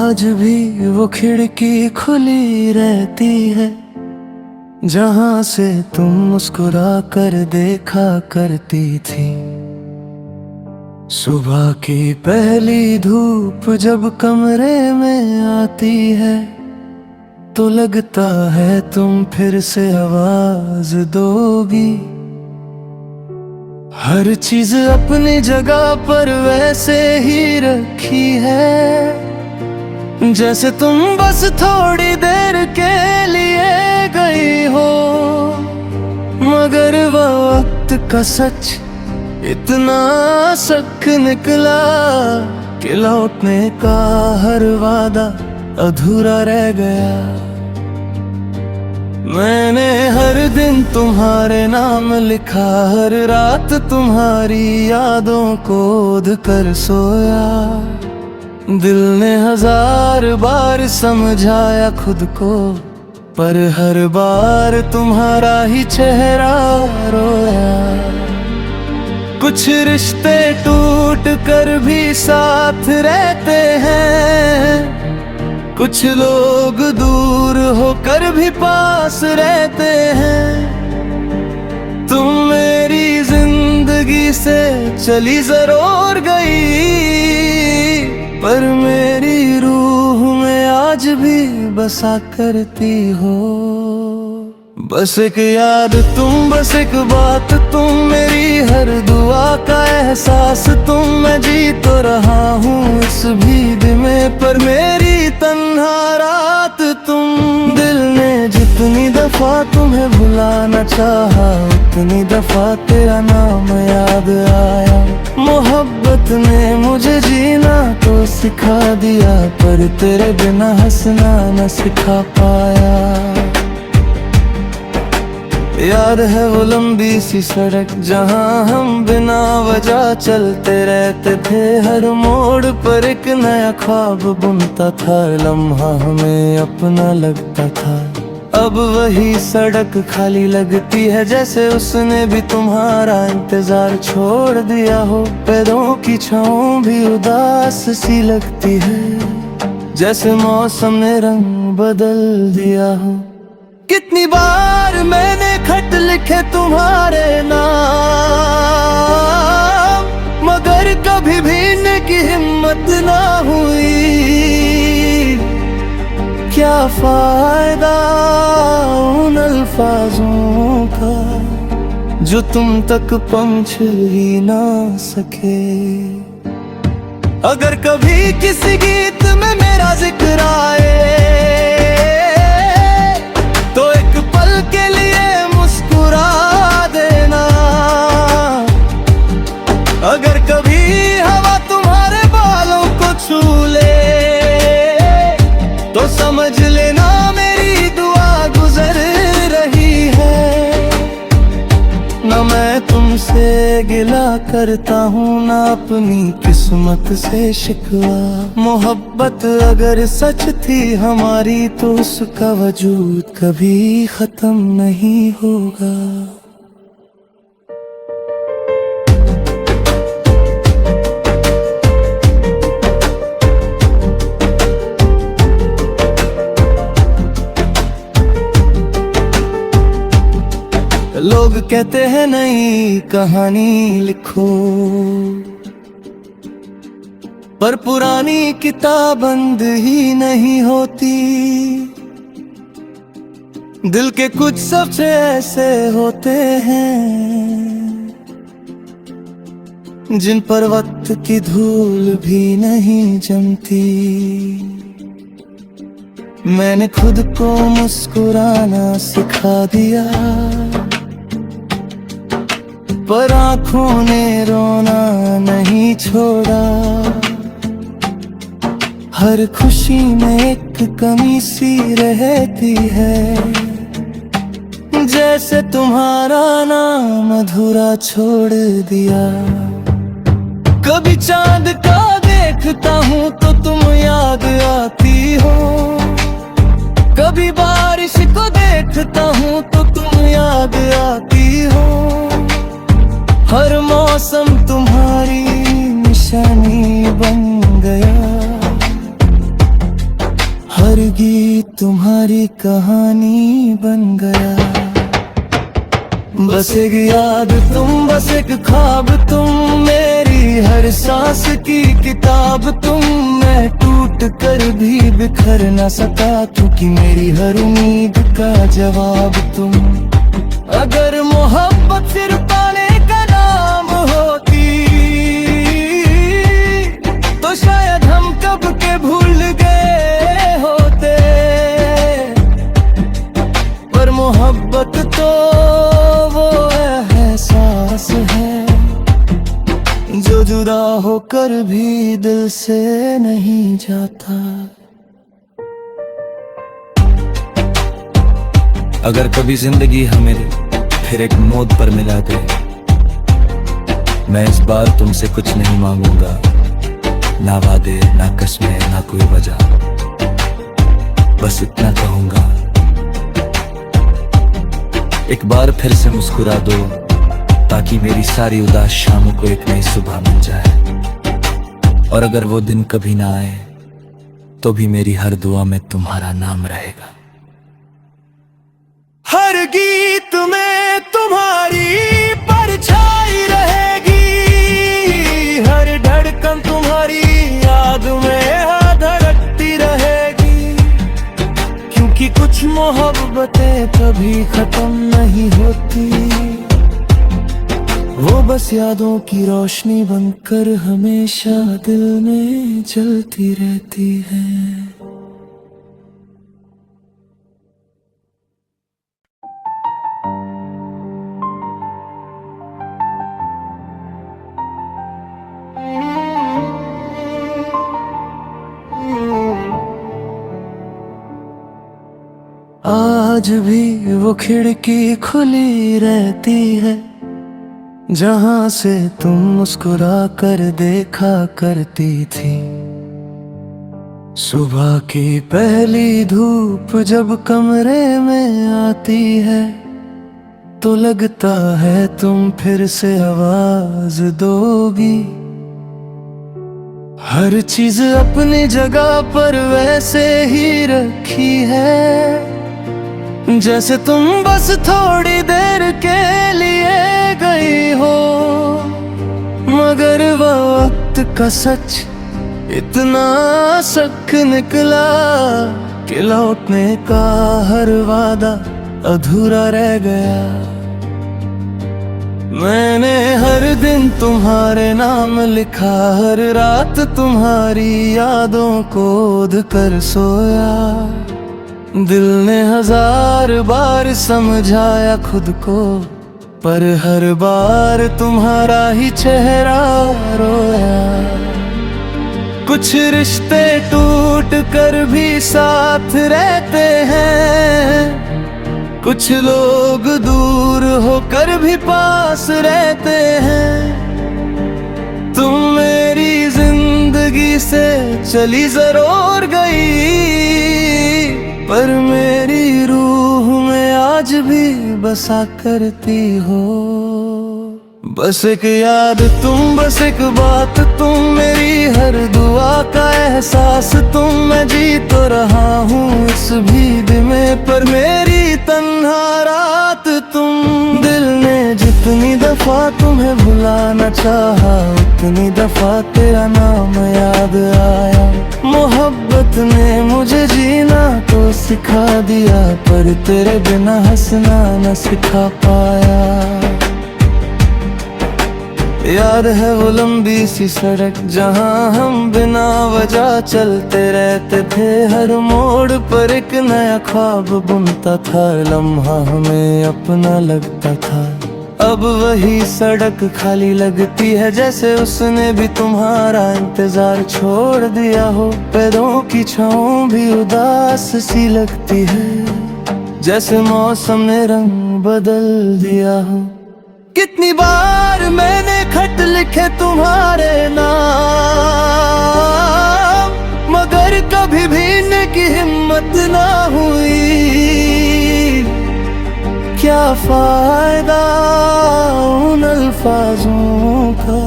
आज भी वो खिड़की खुली रहती है जहां से तुम मुस्कुरा कर देखा करती थी। सुबह की पहली धूप जब कमरे में आती है तो लगता है तुम फिर से आवाज दोगी। हर चीज अपनी जगह पर वैसे ही रखी है जैसे तुम बस थोड़ी देर के लिए गई हो। मगर वह वक्त का सच इतना सख्त निकला कि लौटने का हर वादा अधूरा रह गया। मैंने हर दिन तुम्हारे नाम लिखा, हर रात तुम्हारी यादों को ओढ़ कर सोया। दिल ने 1000 बार समझाया खुद को, पर हर बार तुम्हारा ही चेहरा रोया। कुछ रिश्ते टूट कर भी साथ रहते हैं, कुछ लोग दूर होकर भी पास रहते हैं। तुम मेरी जिंदगी से चली जरूर गई, पर मेरी रूह में आज भी बसा करती हो। बस एक याद तुम, बस एक बात तुम, मेरी हर दुआ का एहसास तुम। मैं जी तो रहा हूँ इस भीड़ में, पर मेरी तन्हा रात तुम। दिल ने जितनी दफा तुम्हें भुलाना चाहा, उतनी दफा तेरा नाम याद आया। मोहब्बत ने मुझे जीना तो सिखा दिया, पर तेरे बिना हंसना न सिखा पाया। याद है वो लंबी सी सड़क जहां हम बिना वजह चलते रहते थे। हर मोड़ पर एक नया ख्वाब बुनता था, लम्हा हमें अपना लगता था। अब वही सड़क खाली लगती है जैसे उसने भी तुम्हारा इंतजार छोड़ दिया हो। पैरों की छाँव भी उदास सी लगती है, जैसे मौसम ने रंग बदल दिया हो। कितनी बार मैंने खत लिखे तुम्हारे नाम, मगर कभी भीड़ने की हिम्मत ना हुई। क्या फायदा उन अल्फाजों का जो तुम तक पहुंच ही ना सके। अगर कभी किसी गीत में मेरा जिक्र आए तो एक पल के लिए मुस्कुरा देना। अगर कभी हवा तुम्हारे बालों को छू ले तो समझ लेना मेरी दुआ गुजर रही है। न मैं तुमसे गिला करता हूँ, न अपनी किस्मत से शिकवा। मोहब्बत अगर सच थी हमारी तो उसका वजूद कभी खत्म नहीं होगा। लोग कहते हैं नई कहानी लिखो, पर पुरानी किताब बंद ही नहीं होती। दिल के कुछ सबसे ऐसे होते हैं जिन पर वक्त की धूल भी नहीं जमती। मैंने खुद को मुस्कुराना सिखा दिया, पर आँखों ने रोना नहीं छोड़ा। हर खुशी में एक कमी सी रहती है, जैसे तुम्हारा नाम अधूरा छोड़ दिया। कभी चांद का देखता हूँ तो तुम याद आती हो, कभी बारिश को देखता हूँ तो तुम याद आती हो। हर मौसम तुम्हारी निशानी बन गया, हर गीत तुम्हारी कहानी बन गया। बस एक याद तुम, बस एक ख्वाब तुम, मेरी हर सांस की किताब तुम। मैं टूट कर भी बिखर न सका, क्योंकि मेरी हर उम्मीद का जवाब तुम। अगर मोहब्बत सिर्फ पाने का नाम होती, तो शायद हम कब के भूल गए होते। पर मोहब्बत तो वो एहसास है, जो जुदा होकर भी दिल से नहीं जाता। अगर कभी जिंदगी हमें फिर एक मोड़ पर मिला दे, मैं इस बार तुमसे कुछ नहीं मांगूंगा, ना वादे ना कसमें ना कोई वजह। बस इतना कहूंगा, एक बार फिर से मुस्कुरा दो, ताकि मेरी सारी उदास शामों को एक नई सुबह मिल जाए। और अगर वो दिन कभी ना आए, तो भी मेरी हर दुआ में तुम्हारा नाम रहेगा। हर गीत में तुम्हारी परछाई रहेगी, हर धड़कन तुम्हारी याद में धड़कती रहेगी। क्योंकि कुछ मोहब्बतें कभी खत्म नहीं होती, वो बस यादों की रोशनी बनकर हमेशा दिल में जलती रहती है। आज भी वो खिड़की खुली रहती है, जहां से तुम मुस्कुरा कर देखा करती थी। सुबह की पहली धूप जब कमरे में आती है, तो लगता है तुम फिर से आवाज दोगी। हर चीज अपनी जगह पर वैसे ही रखी है, जैसे तुम बस थोड़ी देर के लिए गई हो। मगर वो वक्त का सच इतना सख्त निकला, कि लौटने का हर वादा अधूरा रह गया। मैंने हर दिन तुम्हारे नाम लिखा, हर रात तुम्हारी यादों को ओढ़ कर सोया। दिल ने 1000 बार समझाया खुद को, पर हर बार तुम्हारा ही चेहरा रोया। कुछ रिश्ते टूट कर भी साथ रहते हैं, कुछ लोग दूर होकर भी पास रहते हैं। तुम मेरी जिंदगी से चली जरूर गई, पर मेरी रूह में आज भी बसा करती हो। बस एक याद तुम, बस एक बात तुम, मेरी हर दुआ का एहसास तुम। मैं जी तो रहा हूँ इस भीड़ में, पर मेरी तन्हा रात तुम। दिल ने जितनी दफा तुम्हें भुलाना चाहा, उतनी दफा तेरा नाम याद आया। मोहब्बत ने मुझे जीना तो सिखा दिया, पर तेरे बिना हंसना न सिखा पाया। याद है वो लंबी सी सड़क, जहाँ हम बिना वजह चलते रहते थे। हर मोड़ पर एक नया ख्वाब बुनता था, लम्हा हमें अपना लगता था। अब वही सड़क खाली लगती है, जैसे उसने भी तुम्हारा इंतजार छोड़ दिया हो। पैरों की छाँव भी उदास सी लगती है, जैसे मौसम ने रंग बदल दिया हो। कितनी बार मैंने खत लिखे तुम्हारे नाम, मगर कभी भीड़ने की हिम्मत ना हुई। क्या फायदा उन अल्फाजों का,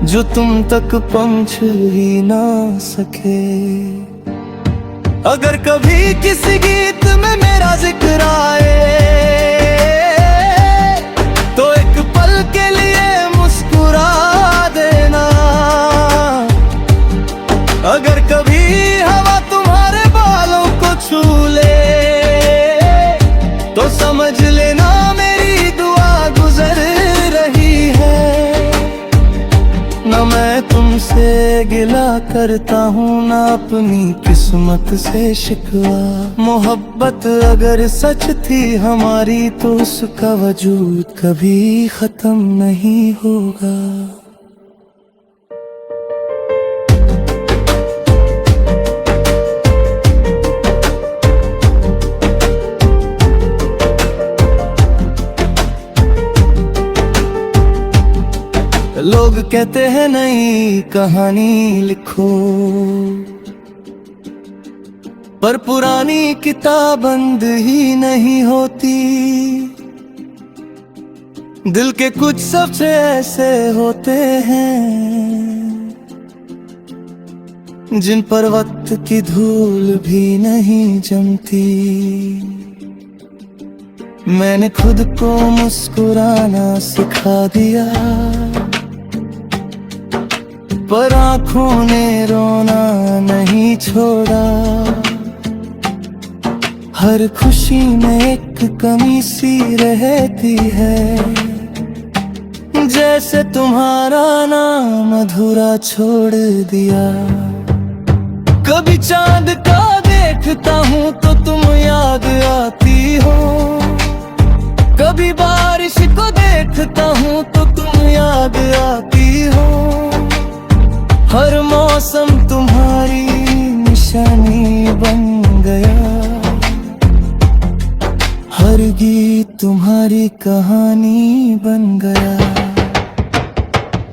जो तुम तक पहुंच ही ना सके। अगर कभी किसी गीत में मेरा जिक्र आए तो एक पल के लिए मुस्कुरा देना। अगर कभी हवा तुम्हारे बालों को छू ले तो समझ लेना मेरी दुआ गुजर रही है। न मैं तुमसे गिला करता हूँ ना अपनी किस्मत से शिकवा। मोहब्बत अगर सच थी हमारी तो उसका वजूद कभी खत्म नहीं होगा। लोग कहते हैं नई कहानी लिखो, पर पुरानी किताब बंद ही नहीं होती। दिल के कुछ सबसे ऐसे होते हैं जिन पर वक्त की धूल भी नहीं जमती। मैंने खुद को मुस्कुराना सिखा दिया, पर आँखों ने रोना नहीं छोड़ा। हर खुशी में एक कमी सी रहती है, जैसे तुम्हारा नाम अधूरा छोड़ दिया। कभी चांद का देखता हूँ तो तुम याद आती हो, कभी बारिश को देखता हूँ तो तुम याद आती हो। हर मौसम तुम्हारी निशानी बन गया, हर गीत तुम्हारी कहानी बन गया।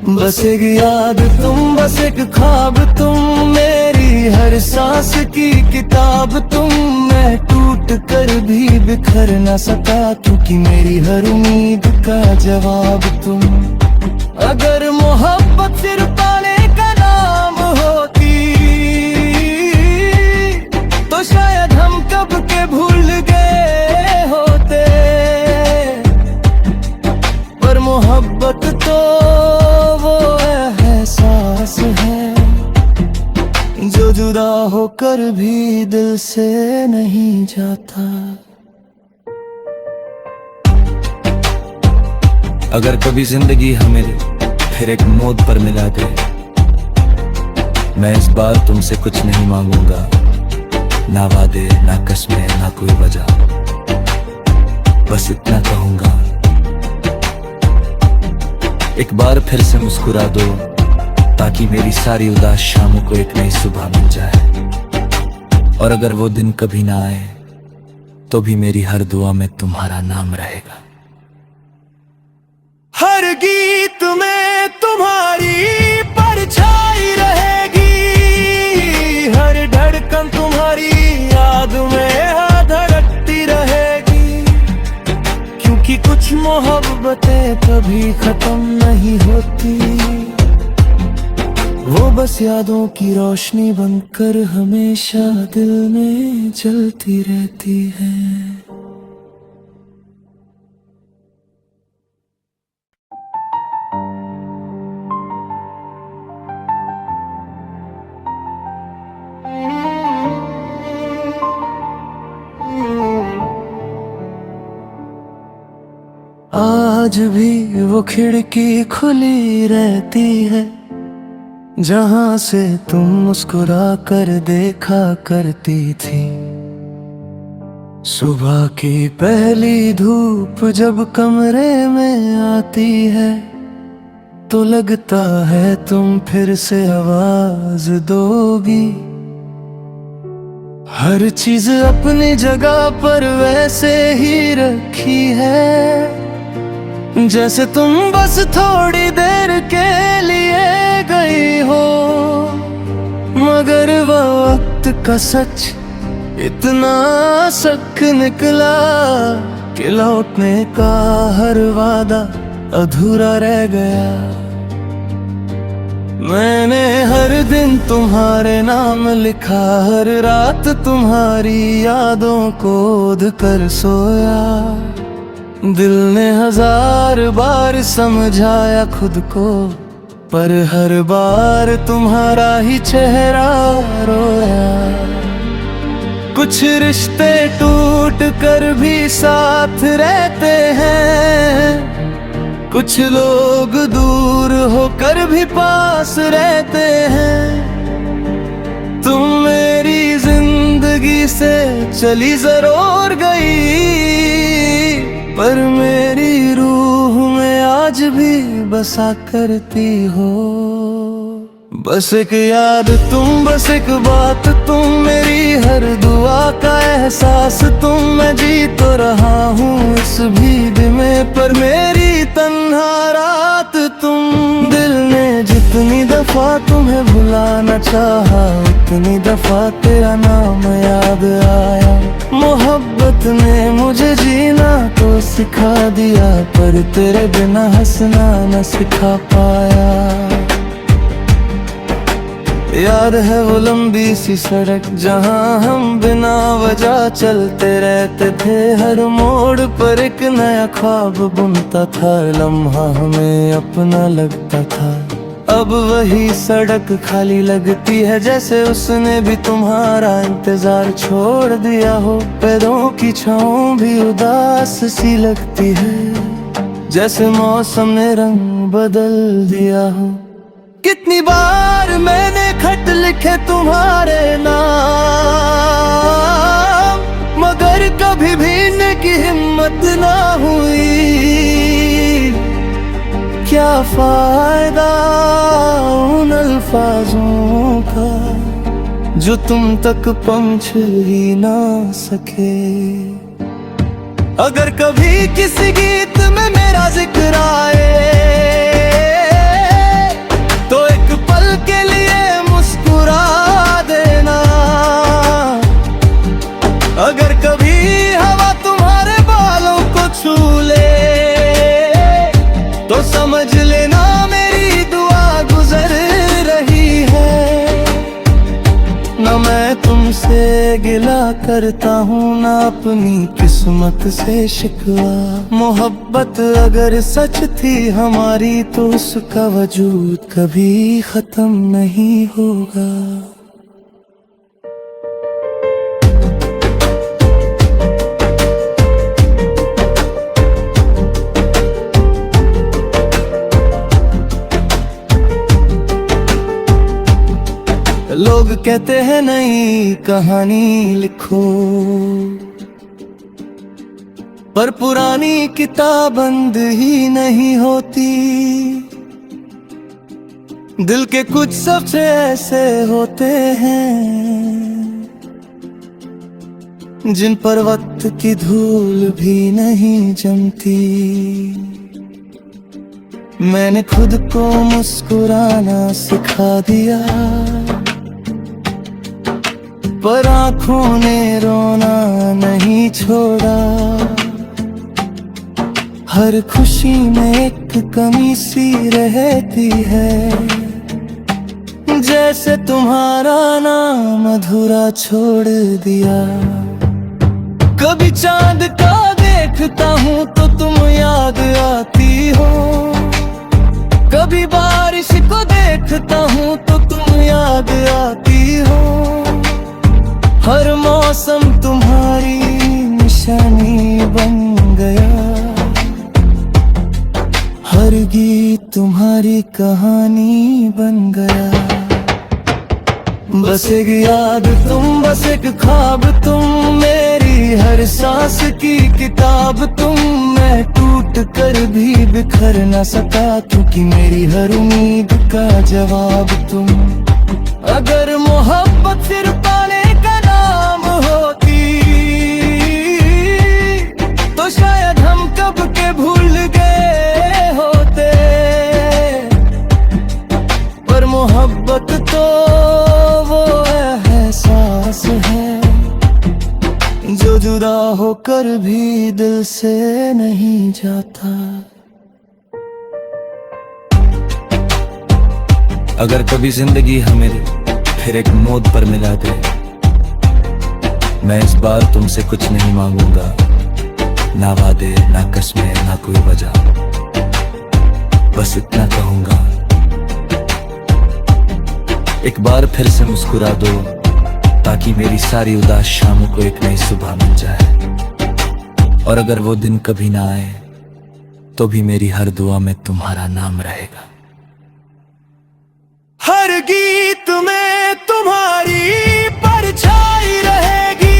बस एक याद तुम, बस एक ख्वाब तुम, मेरी हर सांस की किताब तुम। मैं टूट कर भी बिखर न सका क्योंकि मेरी हर उम्मीद का जवाब तुम। अगर मोहब्बत सिर्फ पाने का नाम होती तो शायद हम कब के भूल गए होते। पर मोहब्बत तो वो एहसास है जो जुदा होकर भी दिल से नहीं जाता। अगर कभी जिंदगी हमें फिर एक मोड़ पर मिला दे, मैं इस बार तुमसे कुछ नहीं मांगूंगा, ना वादे ना कस्में ना कोई वजह। बस इतना कहूंगा, एक बार फिर से मुस्कुरा दो ताकि मेरी सारी उदास शामों को एक नई सुबह मिल जाए। और अगर वो दिन कभी ना आए तो भी मेरी हर दुआ में तुम्हारा नाम रहेगा। हर गीत में तुम्हारी परछाई रहेगी, हर धड़कन तुम्हारी याद में धड़कती रहेगी। क्योंकि कुछ मोहब्बतें कभी खत्म नहीं होती, वो बस यादों की रोशनी बनकर हमेशा दिल में जलती रहती है। आज भी वो खिड़की खुली रहती है जहां से तुम मुस्कुरा कर देखा करती थी। सुबह की पहली धूप जब कमरे में आती है तो लगता है तुम फिर से आवाज दोगी। हर चीज अपनी जगह पर वैसे ही रखी है जैसे तुम बस थोड़ी देर के लिए गई हो। मगर वो वक्त का सच इतना सख्त निकला कि लौटने का हर वादा अधूरा रह गया। मैंने हर दिन तुम्हारे नाम लिखा, हर रात तुम्हारी यादों को ओढ़ कर सोया। दिल ने हजार बार समझाया खुद को, पर हर बार तुम्हारा ही चेहरा रोया। कुछ रिश्ते टूट कर भी साथ रहते हैं, कुछ लोग दूर होकर भी पास रहते हैं। तुम मेरी जिंदगी से चली जरूर गई, पर मेरी रूह में आज भी बसा करती हो। बस एक याद तुम, बस एक बात तुम, मेरी हर दुआ का एहसास तुम। मैं जी तो रहा हूँ इस भीड़ में, पर मेरी तन्हा रात तुम। दिल ने जितनी दफा तुम्हें भुलाना चाहा, उतनी दफा तेरा नाम याद आया। मोहब्बत ने मुझे जीना तो सिखा दिया, पर तेरे बिना हंसना न सिखा पाया। याद है वो लंबी सी सड़क जहाँ हम बिना वजह चलते रहते थे। हर मोड़ पर एक नया ख्वाब बुनता था, लम्हा हमें अपना लगता था। अब वही सड़क खाली लगती है, जैसे उसने भी तुम्हारा इंतजार छोड़ दिया हो। पैरों की छाँव भी उदास सी लगती है, जैसे मौसम ने रंग बदल दिया हो। कितनी बार मैंने खत लिखे तुम्हारे नाम, मगर कभी भीड़ने की हिम्मत ना हुई। क्या फायदा उन अल्फाजों का जो तुम तक पहुंच ही ना सके। अगर कभी किसी गीत में मेरा जिक्र आए, के लिए मुस्कुरा देना। अगर कभी हवा तुम्हारे बालों को छू ले, तो समझ लेना मेरी दुआ गुजर रही है। न मैं तुमसे गिला करता हूँ, ना अपनी किस्मत से शिकवा। मोहब्बत अगर सच थी हमारी, तो उसका वजूद कभी खत्म नहीं होगा। लोग कहते हैं नई कहानी लिखो, पर पुरानी किताब बंद ही नहीं होती। दिल के कुछ सबसे ऐसे होते हैं, जिन पर वक्त की धूल भी नहीं जमती। मैंने खुद को मुस्कुराना सिखा दिया, पर आँखों ने रोना नहीं छोड़ा। हर खुशी में एक कमी सी रहती है, जैसे तुम्हारा नाम अधूरा छोड़ दिया। कभी चांद का देखता हूँ तो तुम याद आती हो, कभी बारिश को देखता हूँ तो तुम याद आती हो। हर मौसम तुम्हारी निशानी बन गया, हर गीत तुम्हारी कहानी बन गया। बस एक याद तुम, बस एक ख्वाब तुम, मेरी हर सांस की किताब तुम। मैं टूट कर भी बिखर न सका, क्योंकि मेरी हर उम्मीद का जवाब तुम। अगर मोहब्बत फिर पाने का नाम होती, तो शायद हम कब के भूल गए होते। पर मोहब्बत तो वो एहसास है, जो जुदा होकर भी दिल से नहीं जाता। अगर कभी जिंदगी हमें फिर एक मौत पर मिला दे, मैं इस बार तुमसे कुछ नहीं मांगूंगा, ना वादे ना कसमें ना कोई वजह, बस इतना कहूंगा, एक बार फिर से मुस्कुरा दो, ताकि मेरी सारी उदास शामों को एक नई सुबह मिल जाए। और अगर वो दिन कभी ना आए तो भी मेरी हर दुआ में तुम्हारा नाम रहेगा। हर गीत में तुम्हारी परछाई रहेगी,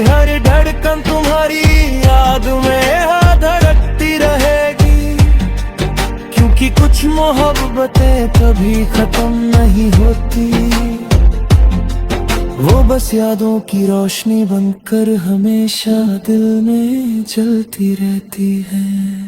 हर धड़कन तुम्हारी याद में धड़कती रहेगी, क्योंकि कुछ मोहब्बतें कभी खत्म नहीं होती, वो बस यादों की रोशनी बनकर हमेशा दिल में जलती रहती है।